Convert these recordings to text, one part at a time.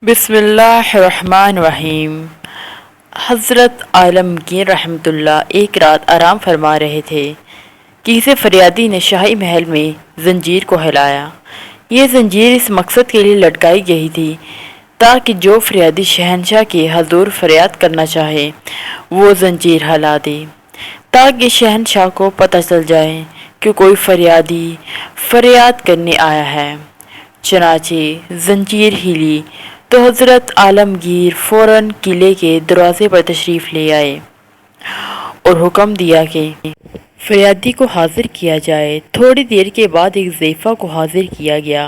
بسم اللہ الرحمن الرحیم۔ حضرت عالمگیر رحمۃ اللہ ایک رات آرام فرما رہے تھے کہ کسی فریادی نے شاہی محل میں زنجیر کو ہلایا۔ یہ زنجیر اس مقصد کے لیے لٹکائی گئی تھی تاکہ جو فریادی شہنشاہ کے حضور فریاد کرنا چاہے وہ زنجیر ہلا دے، تاکہ شہنشاہ کو پتہ چل جائے کہ کوئی فریادی فریاد کرنے آیا ہے۔ چنانچہ زنجیر ہلی تو حضرت عالمگیر فوراً قلعے کے دروازے پر تشریف لے آئے اور حکم دیا کہ فریادی کو حاضر کیا جائے۔ تھوڑی دیر کے بعد ایک ضیفہ کو حاضر کیا گیا۔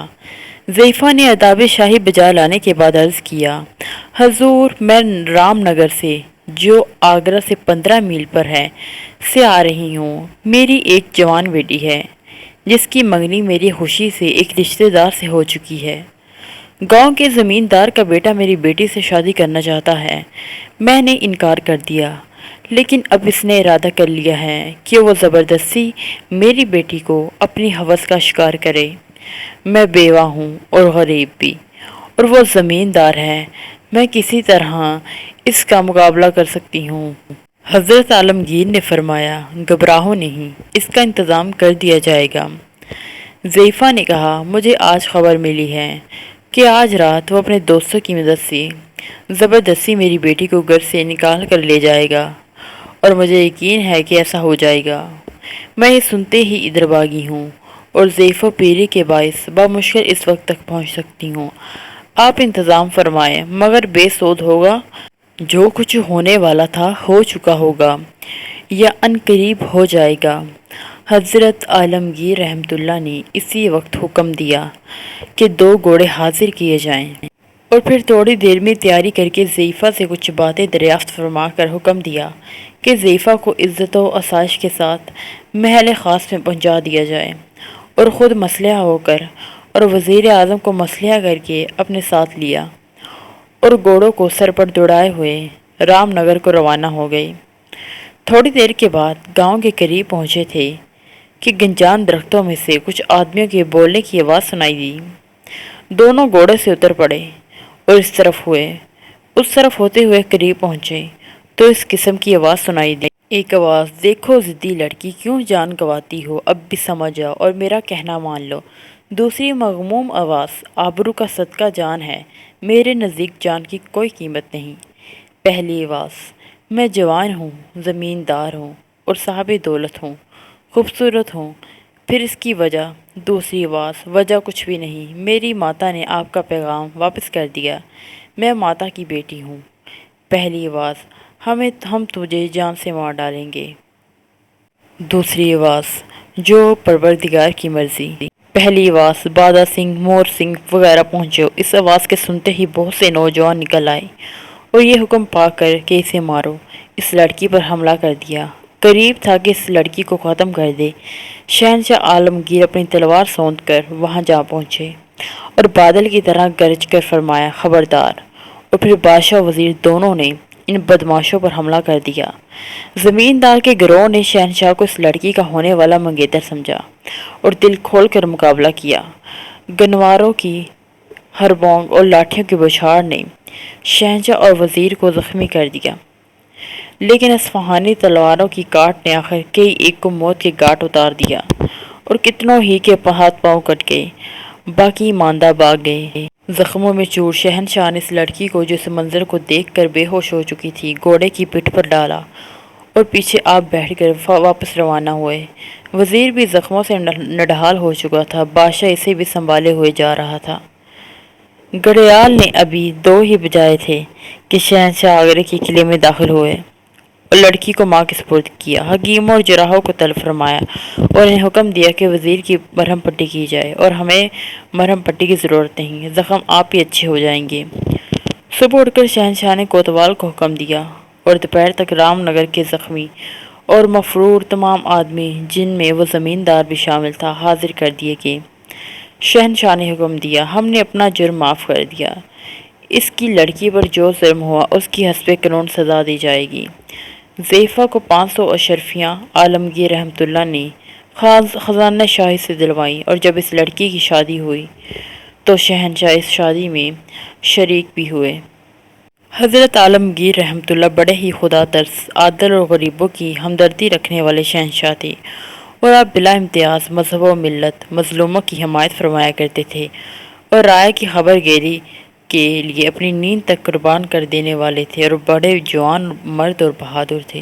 ضیفہ نے اداب شاہی بجا لانے کے بعد عرض کیا، حضور، میں رام نگر سے، جو آگرہ سے 15 میل پر ہے، سے آ رہی ہوں۔ میری ایک جوان بیٹی ہے جس کی منگنی میری خوشی سے ایک رشتہ دار سے ہو چکی ہے۔ گاؤں کے زمیندار کا بیٹا میری بیٹی سے شادی کرنا چاہتا ہے۔ میں نے انکار کر دیا، لیکن اب اس نے ارادہ کر لیا ہے کہ وہ زبردستی میری بیٹی کو اپنی ہوس کا شکار کرے۔ میں بیوہ ہوں اور غریب بھی، اور وہ زمیندار ہے۔ میں کسی طرح اس کا مقابلہ کر سکتی ہوں۔ حضرت عالمگیر نے فرمایا، گھبراؤ نہیں، اس کا انتظام کر دیا جائے گا۔ ضیفہ نے کہا، مجھے آج خبر ملی ہے کہ آج رات وہ اپنے دوستوں کی مدد سے زبردستی میری بیٹی کو گھر سے نکال کر لے جائے گا، اور مجھے یقین ہے کہ ایسا ہو جائے گا۔ میں یہ سنتے ہی ادھر بھاگی ہوں اور ضعف و پیری کے باعث بمشکل اس وقت تک پہنچ سکتی ہوں۔ آپ انتظام فرمائیں، مگر بے سود ہوگا۔ جو کچھ ہونے والا تھا ہو چکا ہوگا یا عنقریب ہو جائے گا۔ حضرت عالمگیر رحمۃ اللہ نے اسی وقت حکم دیا کہ 2 گھوڑے حاضر کیے جائیں، اور پھر تھوڑی دیر میں تیاری کر کے ضیفہ سے کچھ باتیں دریافت فرما کر حکم دیا کہ ضیفہ کو عزت و آسائش کے ساتھ محل خاص میں پہنچا دیا جائے، اور خود مسلح ہو کر اور وزیر اعظم کو مسلح کر کے اپنے ساتھ لیا، اور گھوڑوں کو سر پر دوڑائے ہوئے رام نگر کو روانہ ہو گئے۔ تھوڑی دیر کے بعد گاؤں کے قریب پہنچے تھے کہ گنجان درختوں میں سے کچھ آدمیوں کے بولنے کی آواز سنائی دی۔ دونوں گھوڑے سے اتر پڑے اور اس طرف ہوتے ہوئے قریب پہنچے تو اس قسم کی آواز سنائی دی۔ ایک آواز، دیکھو ضدی لڑکی، کیوں جان گنواتی ہو، اب بھی سمجھ جاؤ اور میرا کہنا مان لو۔ دوسری مغموم آواز، آبرو کا صدقہ جان ہے، میرے نزدیک جان کی کوئی قیمت نہیں۔ پہلی آواز، میں جوان ہوں، زمیندار ہوں اور صاحب دولت ہوں، خوبصورت ہوں، پھر اس کی وجہ؟ دوسری آواز، وجہ کچھ بھی نہیں، میری ماتا نے آپ کا پیغام واپس کر دیا، میں ماتا کی بیٹی ہوں۔ پہلی آواز، ہم تجھے جان سے مار ڈالیں گے۔ دوسری آواز، جو پروردگار کی مرضی۔ پہلی آواز، بادہ سنگھ، مور سنگھ وغیرہ پہنچو۔ اس آواز کے سنتے ہی بہت سے نوجوان نکل آئے اور یہ حکم پا کر کہ اسے مارو، اس لڑکی پر حملہ کر دیا۔ قریب تھا کہ اس لڑکی کو ختم کر دے۔ شہنشاہ عالمگیر اپنی تلوار سونت کر وہاں جا پہنچے اور بادل کی طرح گرج کر فرمایا، خبردار! اور پھر بادشاہ وزیر دونوں نے ان بدماشوں پر حملہ کر دیا۔ زمیندار کے گروہ نے شہنشاہ کو اس لڑکی کا ہونے والا منگیتر سمجھا اور دل کھول کر مقابلہ کیا۔ گنواروں کی ہربونگ اور لاٹھیوں کی بوچھاڑ نے شہنشاہ اور وزیر کو زخمی کر دیا، لیکن اصفہانی تلواروں کی کاٹ نے آخر کئی ایک کو موت کے گھاٹ اتار دیا اور کتنوں ہی کے ہاتھ پاؤں کٹ گئے، باقی ماندہ بھاگ گئے۔ زخموں میں چور شہنشاہ نے اس لڑکی کو، جو اس منظر کو دیکھ کر بے ہوش ہو چکی تھی، گھوڑے کی پیٹھ پر ڈالا اور پیچھے آپ بیٹھ کر واپس روانہ ہوئے۔ وزیر بھی زخموں سے نڈھال ہو چکا تھا، بادشاہ اسے بھی سنبھالے ہوئے جا رہا تھا۔ گھڑیال نے ابھی 2 ہی بجائے تھے کہ شہنشاہ آگرے کے قلعے میں داخل ہوئے اور لڑکی کو ماں کے سپرد کیا۔ حکیموں اور جراحوں کو طلب فرمایا اور انہیں حکم دیا کہ وزیر کی مرہم پٹی کی جائے، اور ہمیں مرہم پٹی کی ضرورت نہیں، زخم آپ ہی اچھے ہو جائیں گے۔ صبح اٹھ کر شہنشاہ نے کوتوال کو حکم دیا اور دوپہر تک رام نگر کے زخمی اور مفرور تمام آدمی، جن میں وہ زمیندار بھی شامل تھا، حاضر کر دیے گئے۔ شہنشاہ نے حکم دیا، ہم نے اپنا جرم معاف کر دیا، اس کی لڑکی پر جو ظلم ہوا اس کی حسب قانون سزا دی جائے گی۔ ضیفہ کو 500 اشرفیاں عالمگیر رحمۃ اللہ نے خزانہ شاہی سے دلوائیں، اور جب اس لڑکی کی شادی ہوئی تو شہنشاہ اس شادی میں شریک بھی ہوئے۔ حضرت عالمگیر رحمۃ اللہ بڑے ہی خدا ترس، عادل اور غریبوں کی ہمدردی رکھنے والے شہنشاہ تھے، اور آپ بلا امتیاز مذہب و ملت مظلوموں کی حمایت فرمایا کرتے تھے، اور رائے کی خبر گیری کے لیے اپنی نیند تک قربان کر دینے والے تھے، اور بڑے جوان مرد اور بہادر تھے۔